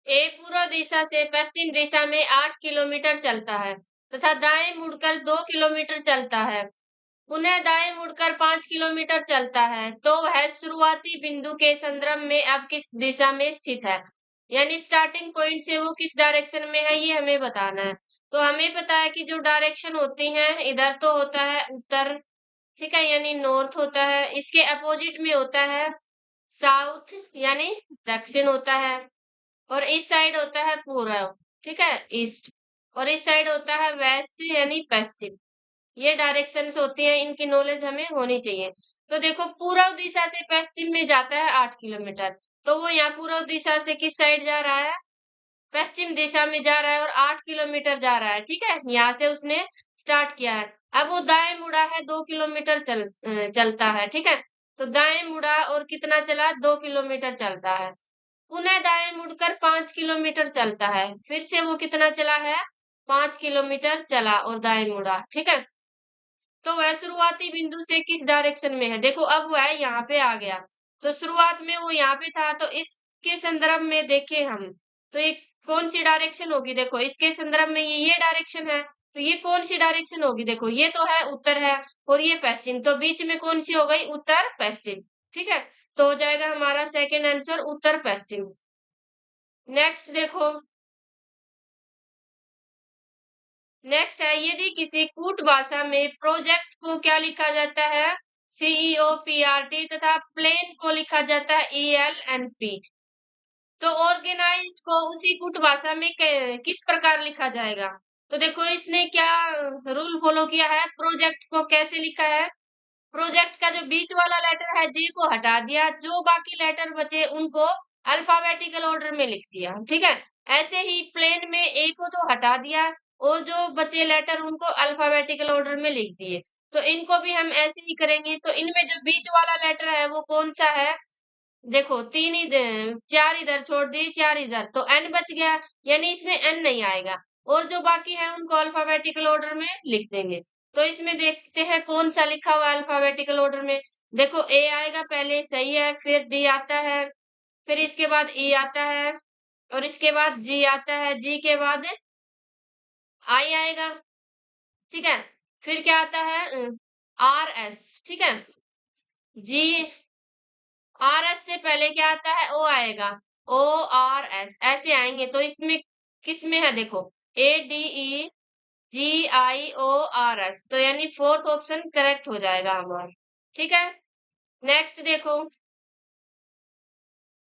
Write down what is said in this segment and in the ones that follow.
ए पूर्व दिशा से पश्चिम दिशा में 8 किलोमीटर चलता है तथा दाएं मुड़कर 2 किलोमीटर चलता है। पुनः दाएं मुड़कर 5 किलोमीटर चलता है तो वह शुरुआती बिंदु के संदर्भ में अब किस दिशा में स्थित है। यानी स्टार्टिंग पॉइंट से वो किस डायरेक्शन में है ये हमें बताना है। तो हमें पता है कि जो डायरेक्शन होती है इधर तो होता है उत्तर, ठीक है, यानी नॉर्थ होता है। इसके अपोजिट में होता है साउथ यानी दक्षिण होता है। और इस साइड होता है पूर्व, ठीक है, ईस्ट। और इस साइड होता है वेस्ट यानी पश्चिम। ये डायरेक्शंस होती हैं, इनकी नॉलेज हमें होनी चाहिए। तो देखो पूर्व दिशा से पश्चिम में जाता है 8 किलोमीटर, तो वो यहाँ पूर्व दिशा से किस साइड जा रहा है, पश्चिम दिशा में जा रहा है और 8 किलोमीटर जा रहा है, ठीक है, यहाँ से उसने स्टार्ट किया है। अब वो दाएं मुड़ा है 2 किलोमीटर चलता है, ठीक है। तो दाएं मुड़ा और कितना चला, 2 किलोमीटर चलता है। पुनः दाएं मुड़कर 5 किलोमीटर चलता है, फिर से वो कितना चला है, 5 किलोमीटर चला और दाएं मुड़ा, ठीक है। तो वह शुरुआती बिंदु से किस डायरेक्शन में है, देखो अब वह यहाँ पे आ गया। तो शुरुआत में वो यहाँ पे था, तो इसके संदर्भ में देखें हम, तो ये कौन सी डायरेक्शन होगी, देखो इसके संदर्भ में ये डायरेक्शन है, तो ये कौन सी डायरेक्शन होगी, देखो ये तो है उत्तर है और ये पश्चिम, तो बीच में कौन सी हो गई, उत्तर पश्चिम, ठीक है। तो हो जाएगा हमारा सेकंड आंसर उत्तर पश्चिम। नेक्स्ट देखो, नेक्स्ट है, यदि किसी कूट भाषा में प्रोजेक्ट को क्या लिखा जाता है, CEOPRT, तथा प्लेन को लिखा जाता है ELNP, तो ऑर्गेनाइज्ड को उसी कूट भाषा में किस प्रकार लिखा जाएगा। तो देखो इसने क्या रूल फॉलो किया है, प्रोजेक्ट को कैसे लिखा है, प्रोजेक्ट का जो बीच वाला लेटर है जे को हटा दिया, जो बाकी लेटर बचे उनको अल्फाबेटिकल ऑर्डर में लिख दिया, ठीक है। ऐसे ही प्लेन में ए को तो हटा दिया और जो बचे लेटर उनको अल्फाबेटिकल ऑर्डर में लिख दिए। तो इनको भी हम ऐसे ही करेंगे। तो इनमें जो बीच वाला लेटर है वो कौन सा है, देखो तीन ही चार इधर छोड़ दिए, चार इधर, तो एन बच गया, यानी इसमें एन नहीं आएगा। और जो बाकी है उनको अल्फाबेटिकल ऑर्डर में लिख देंगे। तो इसमें देखते हैं कौन सा लिखा हुआ है अल्फाबेटिकल ऑर्डर में। देखो ए आएगा पहले, सही है, फिर डी आता है, फिर इसके बाद ई आता है, और इसके बाद जी आता है, जी के बाद आई आएगा, ठीक है। फिर क्या आता है, आर एस, ठीक है, जी, आर एस से पहले क्या आता है, ओ आएगा, ओ आर एस, ऐसे आएंगे। तो इसमें किस में है, देखो ADEGIORS, तो यानी फोर्थ ऑप्शन करेक्ट हो जाएगा हमारा, ठीक है। नेक्स्ट देखो,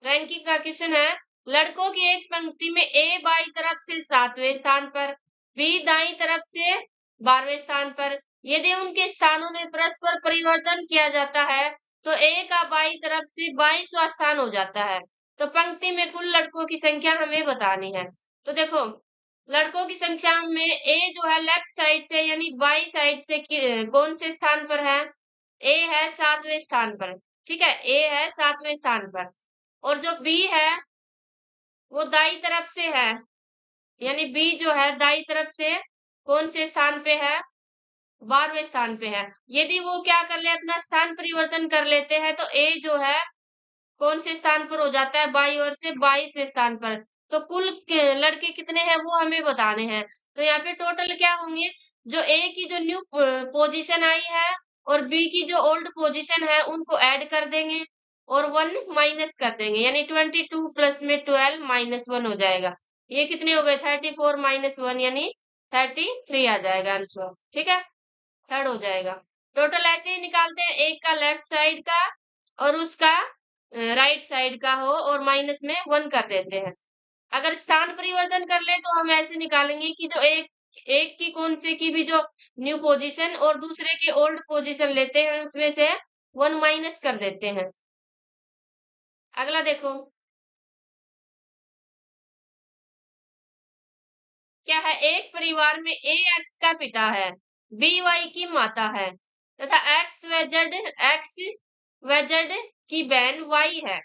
रैंकिंग का क्वेश्चन है, लड़कों की एक पंक्ति में ए बाई तरफ से 7वें स्थान पर, बी दाई तरफ से 12वें स्थान पर। यदि उनके स्थानों में परस्पर परिवर्तन किया जाता है तो ए का बाई तरफ से 22वां स्थान हो जाता है। तो पंक्ति में कुल लड़कों की संख्या हमें बतानी है। तो देखो लड़कों की संख्या में ए जो है लेफ्ट साइड से यानी बाई साइड से कौन से स्थान पर है, ए है 7वें स्थान पर, ठीक है, ए है 7वें स्थान पर। और जो बी है वो दाई तरफ से है, यानी बी जो है दाई तरफ से कौन से स्थान पे है, 12वें स्थान पे है। यदि वो क्या कर ले, अपना स्थान परिवर्तन कर लेते हैं तो ए जो है कौन से स्थान पर हो जाता है, बाई ओर से 22वें स्थान पर। तो कुल लड़के कितने हैं वो हमें बताने हैं। तो यहाँ पे टोटल क्या होंगे, जो ए की जो न्यू पोजीशन आई है और बी की जो ओल्ड पोजीशन है उनको ऐड कर देंगे और 1 माइनस कर देंगे, यानी 22 प्लस में 12 -1 हो जाएगा। ये कितने हो गए, 34 -1 यानी 33 आ जाएगा आंसर, ठीक है, थर्ड हो जाएगा। टोटल ऐसे ही निकालते हैं, एक का लेफ्ट साइड का और उसका राइट साइड का हो और माइनस में 1 कर देते हैं। अगर स्थान परिवर्तन कर ले तो हम ऐसे निकालेंगे कि जो एक एक की कौन से की भी जो न्यू पोजीशन और दूसरे की ओल्ड पोजीशन लेते हैं उसमें से 1 माइनस कर देते हैं। अगला देखो क्या है, एक परिवार में ए एक्स का पिता है, बी वाई की माता है तथा एक्स व जेड की बहन वाई है।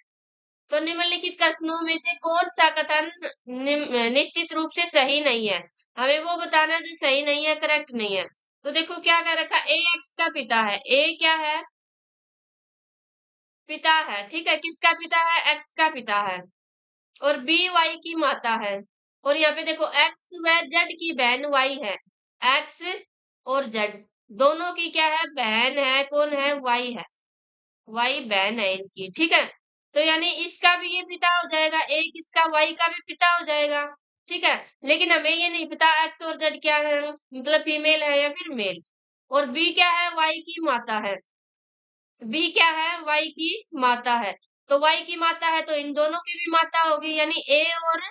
तो निम्नलिखित कथनों में से कौन सा कथन निश्चित रूप से सही नहीं है, हमें वो बताना जो सही नहीं है, करेक्ट नहीं है। तो देखो क्या कर रखा, ए एक्स का पिता है, ए क्या है, पिता है, ठीक है, किसका पिता है, एक्स का पिता है। और बी वाई की माता है। और यहाँ पे देखो एक्स व जेड की बहन वाई है। एक्स और जेड दोनों की क्या है, बहन है। कौन है, वाई है। वाई बहन है इनकी, ठीक है। तो यानी इसका भी ये पिता हो जाएगा, एक इसका वाई का भी पिता हो जाएगा, ठीक है। लेकिन हमें ये नहीं पता एक्स और जेड क्या है, मतलब फीमेल है या फिर मेल। और बी क्या है, वाई की माता है। बी क्या है, वाई की माता है। तो वाई की माता है तो इन दोनों की भी माता होगी, यानी ए और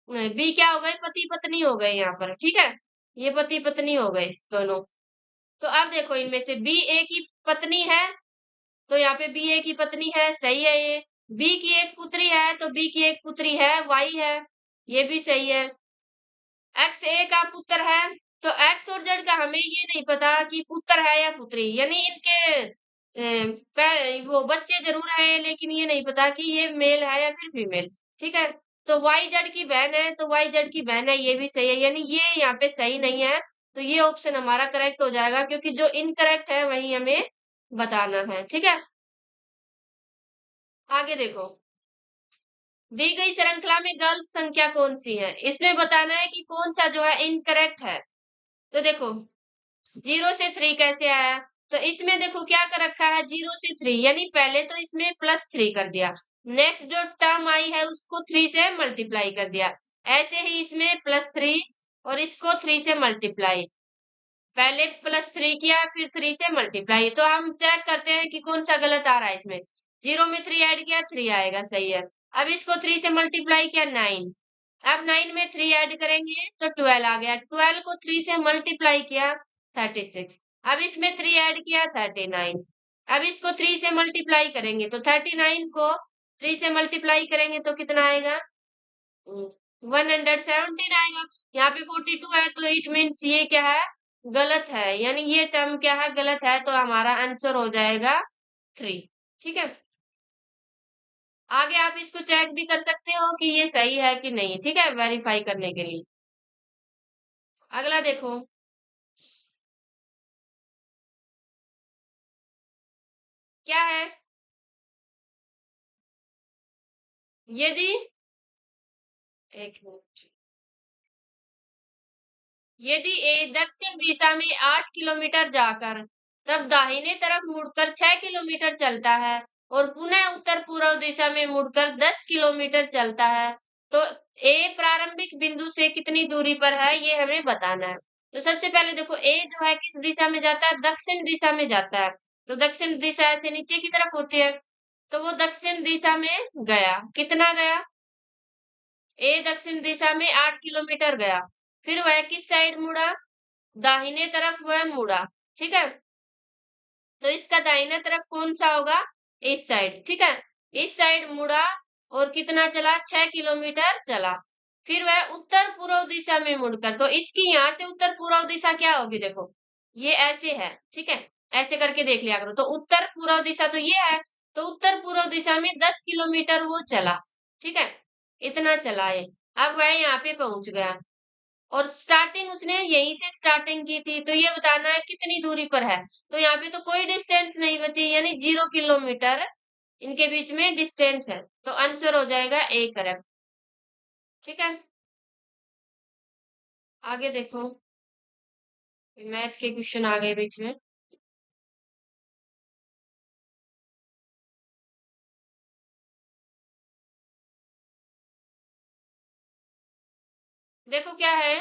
बी क्या हो गए, पति पत्नी हो गए यहाँ पर, ठीक है। ये पति पत्नी हो गए दोनों। तो अब देखो इनमें से बी ए की पत्नी है, तो यहाँ पे बी ए की पत्नी है, सही है ये। बी की एक पुत्री है, तो बी की एक पुत्री है, वाई है, ये भी सही है। एक्स ए का पुत्र है, तो एक्स और जेड का हमें ये नहीं पता कि पुत्र है या पुत्री, यानी इनके वो बच्चे जरूर हैं, लेकिन ये नहीं पता कि ये मेल है या फिर फीमेल, ठीक है। तो वाई जेड की बहन है, तो वाई जेड की बहन है, ये भी सही है, यानी ये यहाँ पे सही नहीं है। तो ये ऑप्शन हमारा करेक्ट हो जाएगा, क्योंकि जो इनकरेक्ट है वही हमें बताना है, ठीक है। आगे देखो, दी गई श्रृंखला में गलत संख्या कौन सी है, इसमें बताना है कि कौन सा जो है इनकरेक्ट है। तो देखो 0 से 3 कैसे आया, तो इसमें देखो क्या कर रखा है, 0 से 3, यानी पहले तो इसमें +3 कर दिया, नेक्स्ट जो टर्म आई है उसको 3 से मल्टीप्लाई कर दिया, ऐसे ही इसमें +3 और इसको 3 से मल्टीप्लाई, पहले +3 किया फिर 3 से मल्टीप्लाई। तो हम चेक करते हैं कि कौन सा गलत आ रहा है इसमें। 0 में 3 ऐड किया, 3 आएगा, सही है। अब इसको 3 से मल्टीप्लाई किया, 9। अब 9 में 3 ऐड करेंगे तो 12 आ गया, 12 को 3 से मल्टीप्लाई किया, 36। अब इसमें 3 ऐड किया, 39। अब इसको 3 से मल्टीप्लाई करेंगे तो 39 को 3 से मल्टीप्लाई करेंगे तो कितना आएगा, 117 आएगा। यहाँ पे 42 है, तो इट मीन्स ये क्या है, गलत है, यानी ये टर्म क्या है, गलत है। तो हमारा आंसर हो जाएगा 3, ठीक है। आगे आप इसको चेक भी कर सकते हो कि ये सही है कि नहीं, ठीक है, वेरीफाई करने के लिए। अगला देखो, क्या है, यदि, एक मिनट, यदि ए दक्षिण दिशा में 8 किलोमीटर जाकर तब दाहिने तरफ मुड़कर 6 किलोमीटर चलता है और पुनः उत्तर पूर्व दिशा में मुड़कर 10 किलोमीटर चलता है, तो ए प्रारंभिक बिंदु से कितनी दूरी पर है, ये हमें बताना है। तो सबसे पहले देखो ए जो है किस दिशा में जाता है, दक्षिण दिशा में जाता है। तो दक्षिण दिशा ऐसे नीचे की तरफ होती है, तो वो दक्षिण दिशा में गया, कितना गया, ए दक्षिण दिशा में 8 किलोमीटर गया। फिर वह किस साइड मुड़ा, दाहिने तरफ वह मुड़ा, ठीक है। तो इसका दाहिने तरफ कौन सा होगा, इस साइड, ठीक है। इस साइड मुड़ा और कितना चला, 6 किलोमीटर चला। फिर वह उत्तर पूर्व दिशा में मुड़कर, तो इसकी यहाँ से उत्तर पूर्व दिशा क्या होगी, देखो ये ऐसे है, ठीक है, ऐसे करके देख लिया करो। तो उत्तर पूर्व दिशा तो ये है, तो उत्तर पूर्व दिशा में 10 किलोमीटर वो चला, ठीक है, इतना चला है। अब वह यहाँ पे पहुंच गया और स्टार्टिंग उसने यहीं से स्टार्टिंग की थी, तो ये बताना है कितनी दूरी पर है। तो यहाँ पे तो कोई डिस्टेंस नहीं बची, यानी 0 किलोमीटर इनके बीच में डिस्टेंस है, तो आंसर हो जाएगा ए करेक्ट, ठीक है। आगे देखो, मैथ के क्वेश्चन आ गए बीच में। देखो क्या है,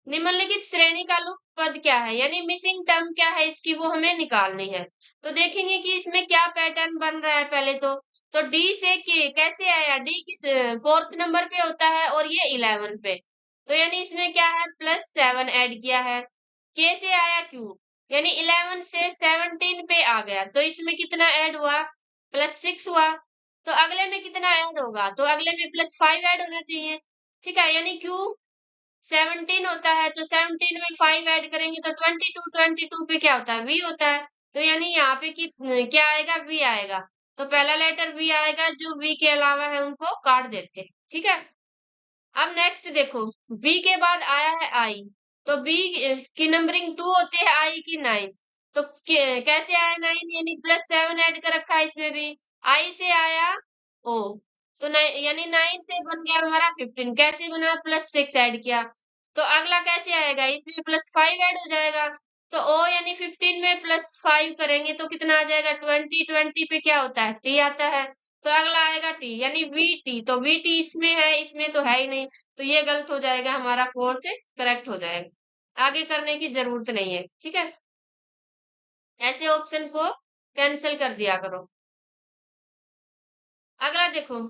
निम्नलिखित श्रेणी का लुप्त पद क्या है, यानी मिसिंग टर्म क्या है इसकी, वो हमें निकालनी है। तो देखेंगे कि इसमें क्या पैटर्न बन रहा है पहले तो डी से के कैसे आया, डी किस 4th नंबर पे होता है और ये 11 पे, तो यानी इसमें क्या है, +7 ऐड किया है। के से आया क्यू, यानी 11 से 17 पे आ गया, तो इसमें कितना ऐड हुआ, +6 हुआ। तो अगले में कितना ऐड होगा, तो अगले में +5 ऐड होना चाहिए, ठीक है, यानी क्यू 17 होता है, तो 17 में 5 ऐड करेंगे तो 22, 22 पे क्या होता है, वी होता है। तो यानी यहाँ पे क्या आएगा, वी आएगा। तो पहला लेटर वी आएगा, जो वी के अलावा है उनको काट देते हैं, ठीक है। अब नेक्स्ट देखो, बी के बाद आया है आई, तो बी की नंबरिंग 2 होती है, आई की 9। तो कैसे आया 9, यानी +7 ऐड कर रखा है इसमें भी। आई से आया ओ, तो यानी 9 से बन गया हमारा 15। कैसे बना? +6 ऐड किया। तो अगला कैसे आएगा? इसमें +5 ऐड हो जाएगा। तो ओ यानी 15 में +5 करेंगे तो कितना आ जाएगा? 20। 20 पे क्या होता है? टी आता है। तो अगला आएगा टी यानी वीटी। तो वीटी इसमें है, इसमें तो है ही नहीं। तो ये गलत हो जाएगा, हमारा फोर्थ करेक्ट हो जाएगा। आगे करने की जरूरत नहीं है, ठीक है। ऐसे ऑप्शन को कैंसिल कर दिया करो। अगला देखो,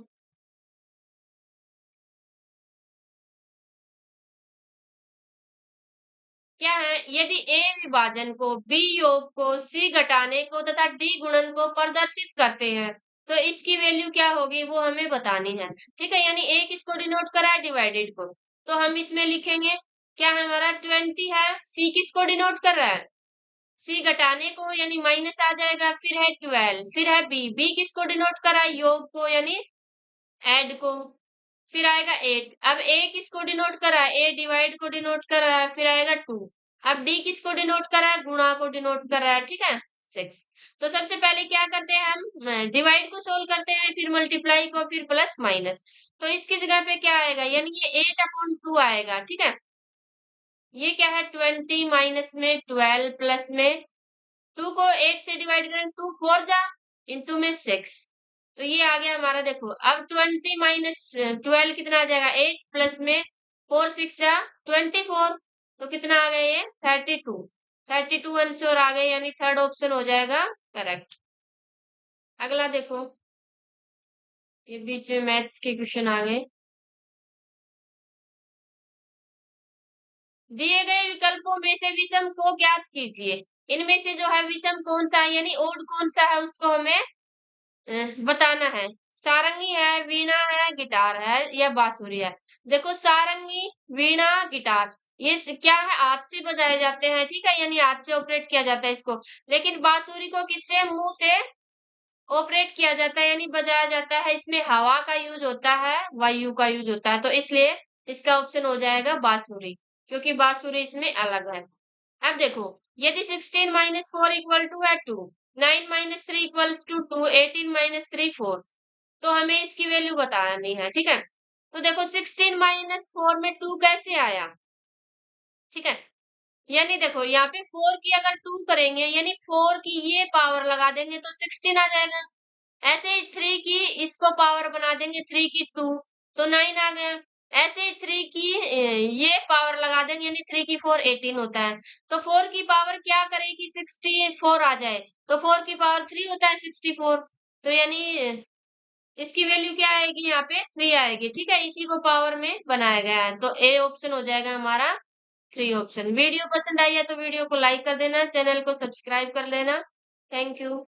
क्या है? यदि ए विभाजन को, बी योग को, सी घटाने को तथा डी गुणन को प्रदर्शित करते हैं तो इसकी वैल्यू क्या होगी वो हमें बतानी है, ठीक है। यानी ए किसको डिनोट करा है? डिवाइडेड को। तो हम इसमें लिखेंगे क्या है हमारा? 20 है। सी किसको डिनोट कर रहा है? सी घटाने को यानी माइनस आ जाएगा। फिर है 12। फिर है बी। बी किसको डिनोट करा है? योग को यानी ऐड को। फिर आएगा 8। अब ए किसको डिनोट कर रहा है? ए डिवाइड को डिनोट कर रहा है। फिर आएगा 2। अब डी किसको डिनोट कर रहा है? गुणा को डिनोट कर रहा है, ठीक है। 6। तो सबसे पहले क्या करते हैं हम? डिवाइड को सोल्व करते हैं, फिर मल्टीप्लाई को, फिर प्लस माइनस। तो इसकी जगह पे क्या आएगा? यानी ये 8/2 आएगा, ठीक है। ये क्या है? 20 माइनस में 12 प्लस में 2 को 8 से डिवाइड करें, 2 4 जा, इंटू में 6। तो ये आ गया हमारा। देखो अब 20 माइनस 12 कितना आ जाएगा? 8 प्लस में 4 6 जा 24। तो कितना आ गया? ये 32। 32 आंसर आ गए, यानी थर्ड ऑप्शन हो जाएगा करेक्ट। अगला देखो, ये बीच में मैथ्स के क्वेश्चन आ गए। दिए गए विकल्पों में से विषम को ज्ञात कीजिए। इनमें से जो है विषम कौन सा है यानी ओड कौन सा है उसको हमें बताना है। सारंगी है, वीणा है, गिटार है या बांसुरी है। देखो सारंगी, वीणा, गिटार ये क्या है? हाथ से बजाए जाते हैं, ठीक है। यानी हाथ से ऑपरेट किया जाता है इसको। लेकिन बांसुरी को किससे? मुंह से ऑपरेट किया जाता है यानी बजाया जाता है। इसमें हवा का यूज होता है, वायु का यूज होता है। तो इसलिए इसका ऑप्शन हो जाएगा बांसुरी, क्योंकि बांसुरी इसमें अलग है। अब देखो, यदि 16 माइनस 4 इक्वल टू है 2, 9 माइनस 3 इक्वल्स टू 2, 18 माइनस 3 4। तो हमें इसकी वैल्यू बतानी है, ठीक है। तो देखो 16 माइनस 4 में 2 कैसे आया, ठीक है। यानी देखो यहाँ पे 4 की अगर 2 करेंगे यानी 4 की ये पावर लगा देंगे तो 16 आ जाएगा। ऐसे ही 3 की इसको पावर बना देंगे, 3 की 2 तो 9 आ गया। ऐसे ही 3 की ये पावर लगा देंगे यानी 3 की 4 18 होता है। तो 4 की पावर क्या करेगी? 64 आ जाए। तो 4 की पावर 3 होता है 64। तो यानी इसकी वैल्यू क्या आएगी? यहाँ पे 3 आएगी, ठीक है। इसी को पावर में बनाया गया है। तो ए ऑप्शन हो जाएगा हमारा 3 ऑप्शन। वीडियो पसंद आई है तो वीडियो को लाइक कर देना, चैनल को सब्सक्राइब कर लेना। Thank you.